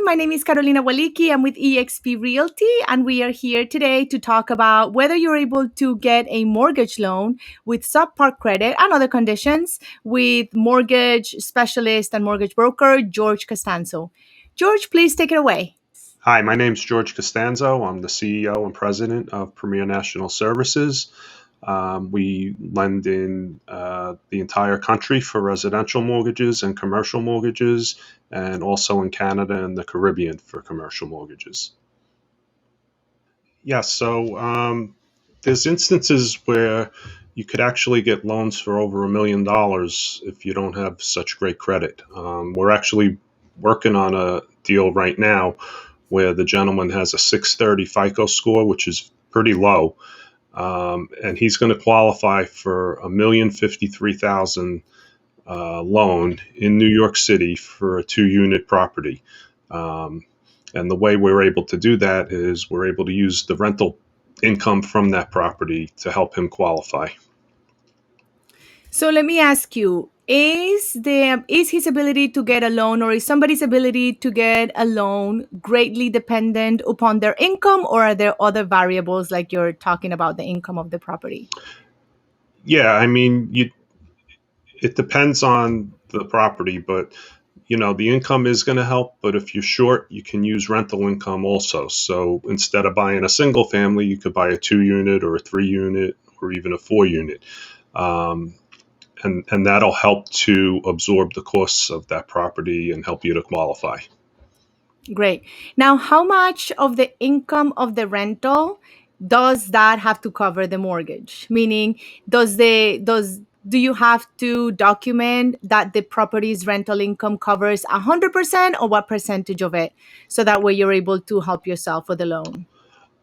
My name is Carolina Waliki. I'm with eXp Realty, and we are here today to talk about whether you're able to get a mortgage loan with subpar credit and other conditions with mortgage specialist and mortgage broker George Costanzo. George, please take it away. Hi, my name's George Costanzo. I'm the CEO and president of Premier National Services. We lend in the entire country for residential mortgages and commercial mortgages, and also in Canada and the Caribbean for commercial mortgages. Yeah, so there's instances where you could actually get loans for over $1 million if you don't have such great credit. We're actually working on a deal right now where the gentleman has a 630 FICO score, which is pretty low. And he's going to qualify for $1,053,000 loan in New York City for a 2-unit property. And the way we're able to do that is we're able to use the rental income from that property to help him qualify. So let me ask you, is his ability to get a loan, or is somebody's ability to get a loan greatly dependent upon their income, or are there other variables like you're talking about the income of the property? Yeah, I mean, it depends on the property, but the income is going to help. But if you're short, you can use rental income also. So instead of buying a single family, you could buy a 2-unit or a 3-unit or even a 4-unit. And that'll help to absorb the costs of that property and help you to qualify. Great. Now, how much of the income of the rental does that have to cover the mortgage? Meaning, do you have to document that the property's rental income covers 100%, or what percentage of it? So that way you're able to help yourself with the loan.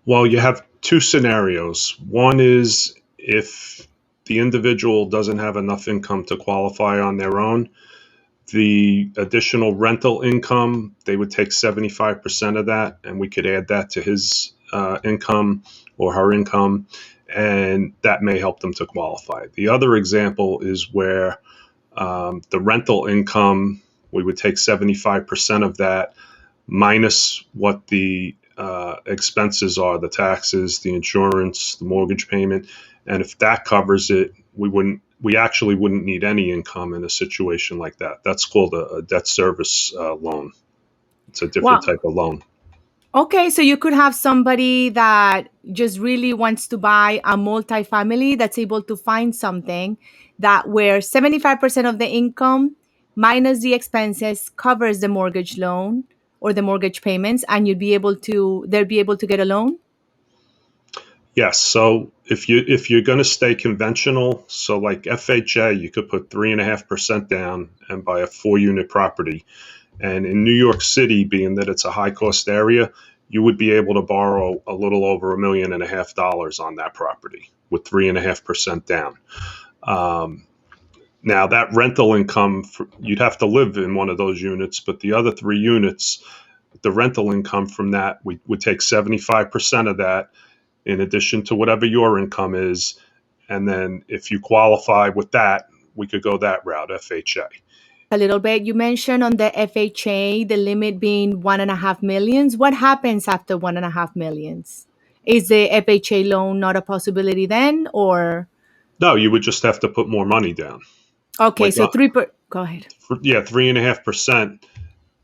Well, you have two scenarios. One is if the individual doesn't have enough income to qualify on their own, the additional rental income, they would take 75% of that, and we could add that to his income or her income, and that may help them to qualify. The other example is where the rental income, we would take 75% of that minus what the expenses are, the taxes, the insurance, the mortgage payment, and if that covers it, we actually wouldn't need any income in a situation like that. That's called a debt service loan. It's a different type of loan. Okay, so you could have somebody that just really wants to buy a multifamily that's able to find something that where 75% of the income minus the expenses covers the mortgage loan or the mortgage payments, and they'll be able to get a loan? Yes. So if you're going to stay conventional, so like FHA, you could put 3.5% down and buy a 4-unit property. And in New York City, being that it's a high cost area, you would be able to borrow a little over $1.5 million on that property with 3.5% down. Now that rental income, you'd have to live in one of those units, but the other 3 units, the rental income from that, we would take 75% of that in addition to whatever your income is. And then if you qualify with that, we could go that route, FHA. A little bit. You mentioned on the FHA, the limit being 1.5 millions. What happens after 1.5 millions? Is the FHA loan not a possibility then, or? No, you would just have to put more money down. Okay, so go ahead. 3.5%.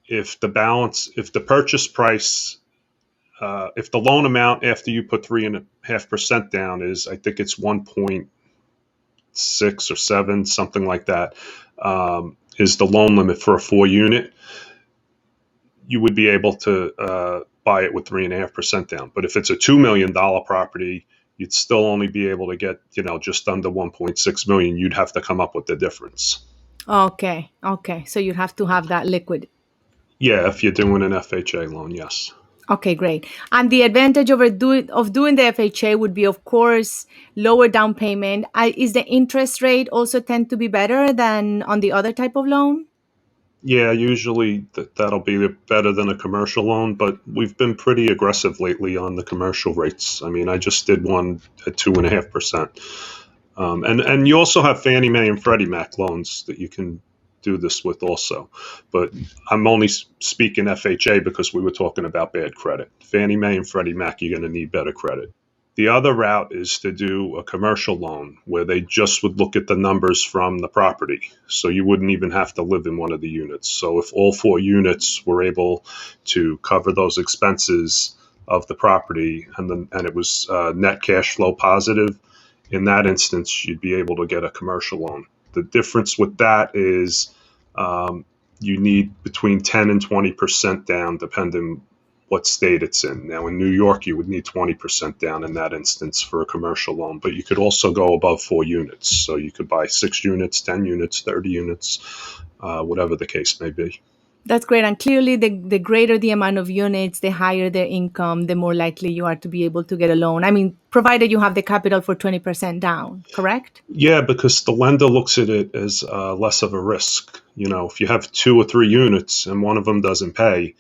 If the purchase price, if the loan amount after you put 3.5% down is, I think it's 1.6 or 7, something like that, is the loan limit for a 4-unit, you would be able to buy it with 3.5% down. But if it's a $2 million property, you'd still only be able to get, just under 1.6 million. You'd have to come up with the difference. Okay. So you'd have to have that liquid. Yeah, if you're doing an FHA loan, yes. Okay, great. And the advantage of doing the FHA would be, of course, lower down payment. Is the interest rate also tend to be better than on the other type of loan? Yeah, usually that'll be better than a commercial loan, but we've been pretty aggressive lately on the commercial rates. I mean, I just did one at 2.5%. And you also have Fannie Mae and Freddie Mac loans that you can do this with also. But I'm only speaking FHA because we were talking about bad credit. Fannie Mae and Freddie Mac, you're going to need better credit. The other route is to do a commercial loan where they just would look at the numbers from the property. So you wouldn't even have to live in one of the units. So if all four units were able to cover those expenses of the property and it was net cash flow positive, in that instance, you'd be able to get a commercial loan. The difference with that is you need between 10 and 20% down, depending what state it's in. Now, in New York, you would need 20% down in that instance for a commercial loan, but you could also go above 4 units. So you could buy 6 units, 10 units, 30 units, whatever the case may be. That's great. And clearly, the greater the amount of units, the higher their income, the more likely you are to be able to get a loan. I mean, provided you have the capital for 20% down, correct? Yeah, because the lender looks at it as less of a risk. If you have 2 or 3 units and one of them doesn't pay,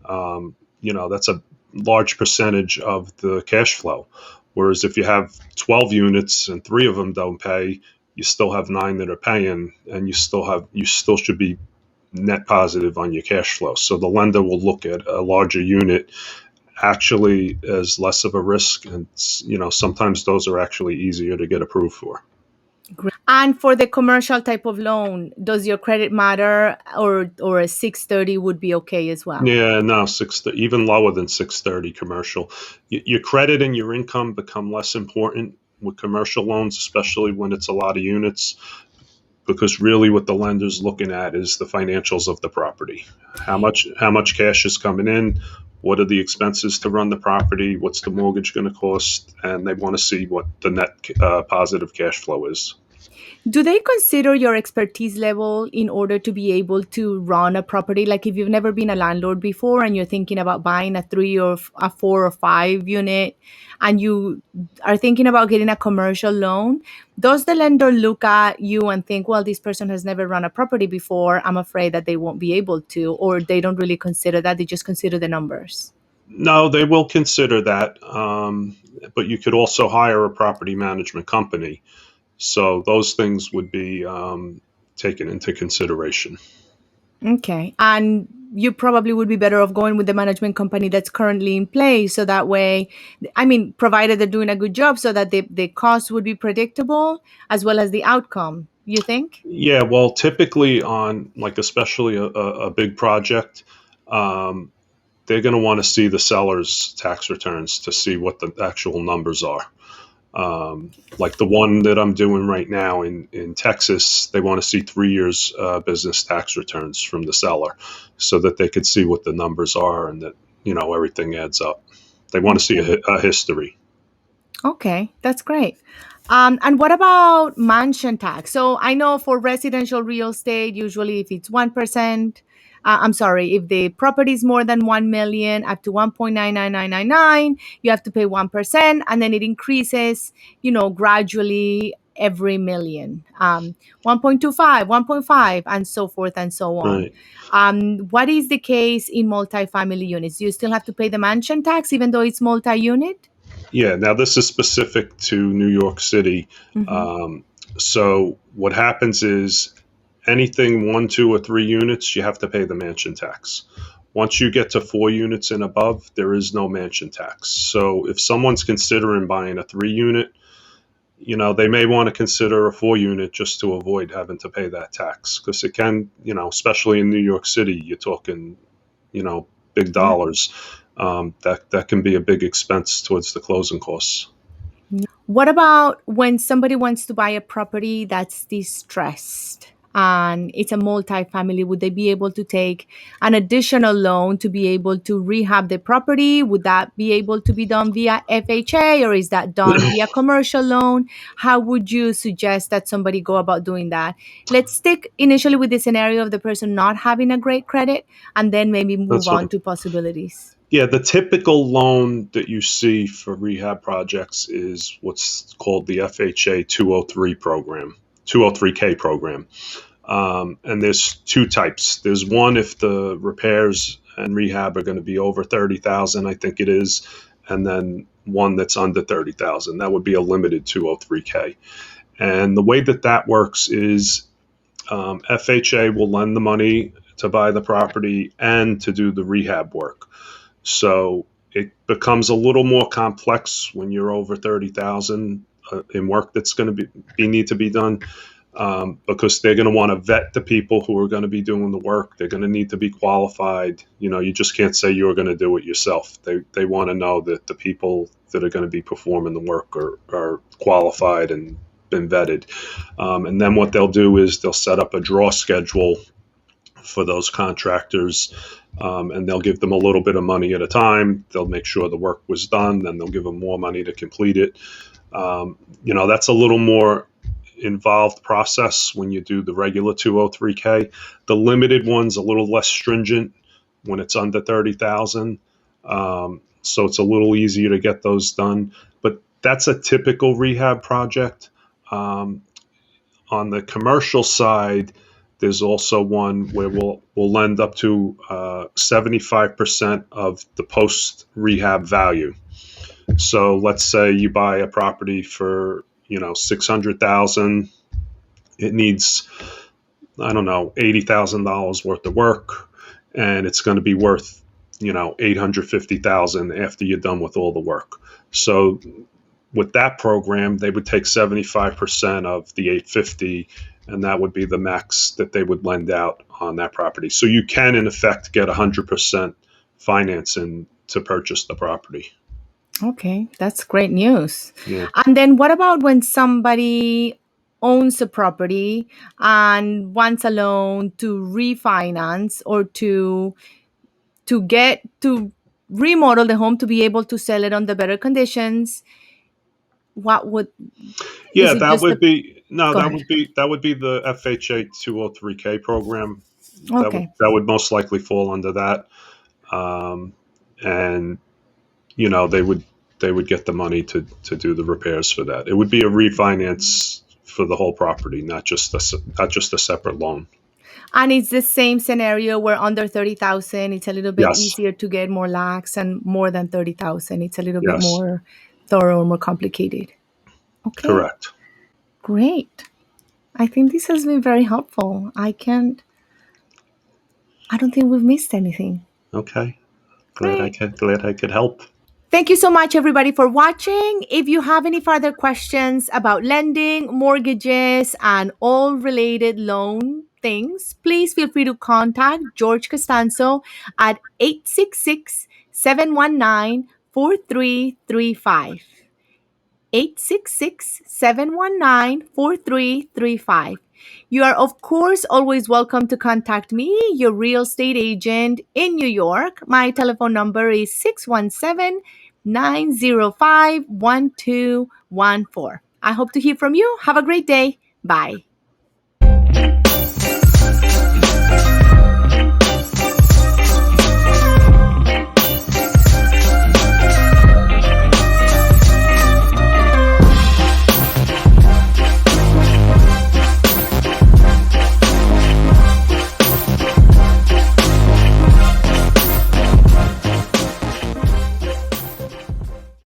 that's a large percentage of the cash flow. Whereas if you have 12 units and 3 of them don't pay, you still have 9 that are paying, and you still should be net positive on your cash flow. So the lender will look at a larger unit actually as less of a risk, and sometimes those are actually easier to get approved for. Great. And for the commercial type of loan, does your credit matter, or a 630 would be okay as well? Yeah, no, even lower than 630 commercial. Your credit and your income become less important with commercial loans, especially when it's a lot of units, because really what the lender's looking at is the financials of the property. How much cash is coming in? What are the expenses to run the property? What's the mortgage going to cost? And they want to see what the net positive cash flow is. Do they consider your expertise level in order to be able to run a property? Like if you've never been a landlord before and you're thinking about buying a 3 or a 4 or 5 unit, and you are thinking about getting a commercial loan, does the lender look at you and think, well, this person has never run a property before, I'm afraid that they won't be able to, or they don't really consider that, they just consider the numbers? No, they will consider that, but you could also hire a property management company. So those things would be taken into consideration. Okay. And you probably would be better off going with the management company that's currently in place. So that way, I mean, provided they're doing a good job, so that the cost would be predictable as well as the outcome, you think? Yeah, well, typically on like especially a big project, um, they're going to want to see the seller's tax returns to see what the actual numbers are. Like the one that I'm doing right now in Texas, they want to see 3 years business tax returns from the seller so that they could see what the numbers are and that, everything adds up. They want to see Okay. a history. Okay, that's great. And what about mansion tax? So I know for residential real estate, usually if it's 1%, I'm sorry, if the property is more than 1 million, up to 1.99999, you have to pay 1%, and then it increases, gradually every million, 1.25, 1.5, and so forth and so on. Right. What is the case in multifamily units? Do you still have to pay the mansion tax even though it's multi-unit? Yeah, now this is specific to New York City. Mm-hmm. Um, so what happens is anything 1, 2, or 3 units, you have to pay the mansion tax. Once you get to 4 units and above, there is no mansion tax. So if someone's considering buying a 3 unit, they may want to consider a 4 unit just to avoid having to pay that tax because it can, especially in New York City, you're talking, big Yeah. dollars. That can be a big expense towards the closing costs. What about when somebody wants to buy a property that's distressed and it's a multifamily? Would they be able to take an additional loan to be able to rehab the property? Would that be able to be done via FHA, or is that done via commercial loan? How would you suggest that somebody go about doing that? Let's stick initially with the scenario of the person not having a great credit, and then maybe move That's on fine. to possibilities. Yeah, the typical loan that you see for rehab projects is what's called the FHA 203 program, 203K program. And there's two types. There's one if the repairs and rehab are going to be over 30,000, I think it is, and then one that's under 30,000. That would be a limited 203K. And the way that works is FHA will lend the money to buy the property and to do the rehab work. So it becomes a little more complex when you're over 30,000 in work that's going to be need to be done, because they're going to want to vet the people who are going to be doing the work. They're going to need to be qualified. You just can't say you're going to do it yourself. They want to know that the people that are going to be performing the work are qualified and been vetted. And then what they'll do is they'll set up a draw schedule for those contractors, and they'll give them a little bit of money at a time. They'll make sure the work was done, then they'll give them more money to complete it. That's a little more involved process when you do the regular 203K. The limited one's a little less stringent when it's under 30,000. So it's a little easier to get those done. But that's a typical rehab project. On the commercial side, there's also one where we'll lend up to 75% of the post rehab value. So let's say you buy a property for 600,000. It needs, I don't know, $80,000 worth of work, and it's going to be worth 850,000 after you're done with all the work. So with that program, they would take 75% of the 850, and that would be the max that they would lend out on that property. So you can, in effect, get 100% financing to purchase the property. Okay, that's great news. Yeah. And then what about when somebody owns a property and wants a loan to refinance or to remodel the home to be able to sell it under better conditions? What would Yeah, is it that just would the be no, Go ahead. that would be the FHA 203K program. Okay. That would most likely fall under that, and they would get the money to do the repairs for that. It would be a refinance for the whole property, not just a separate loan. And it's the same scenario where under 30,000, it's a little bit Yes, easier to get more lax, and more than 30,000, it's a little bit yes, more thorough, more complicated. Okay, correct. great. I think this has been very helpful. I don't think we've missed anything. Okay, Great. glad I could help. Thank you so much, everybody, for watching. If you have any further questions about lending, mortgages, and all related loan things, please feel free to contact George Costanzo at 866-719-4335. 866-719-4335. You are, of course, always welcome to contact me, your real estate agent in New York. My telephone number is 617-905-1214. I hope to hear from you. Have a great day. Bye.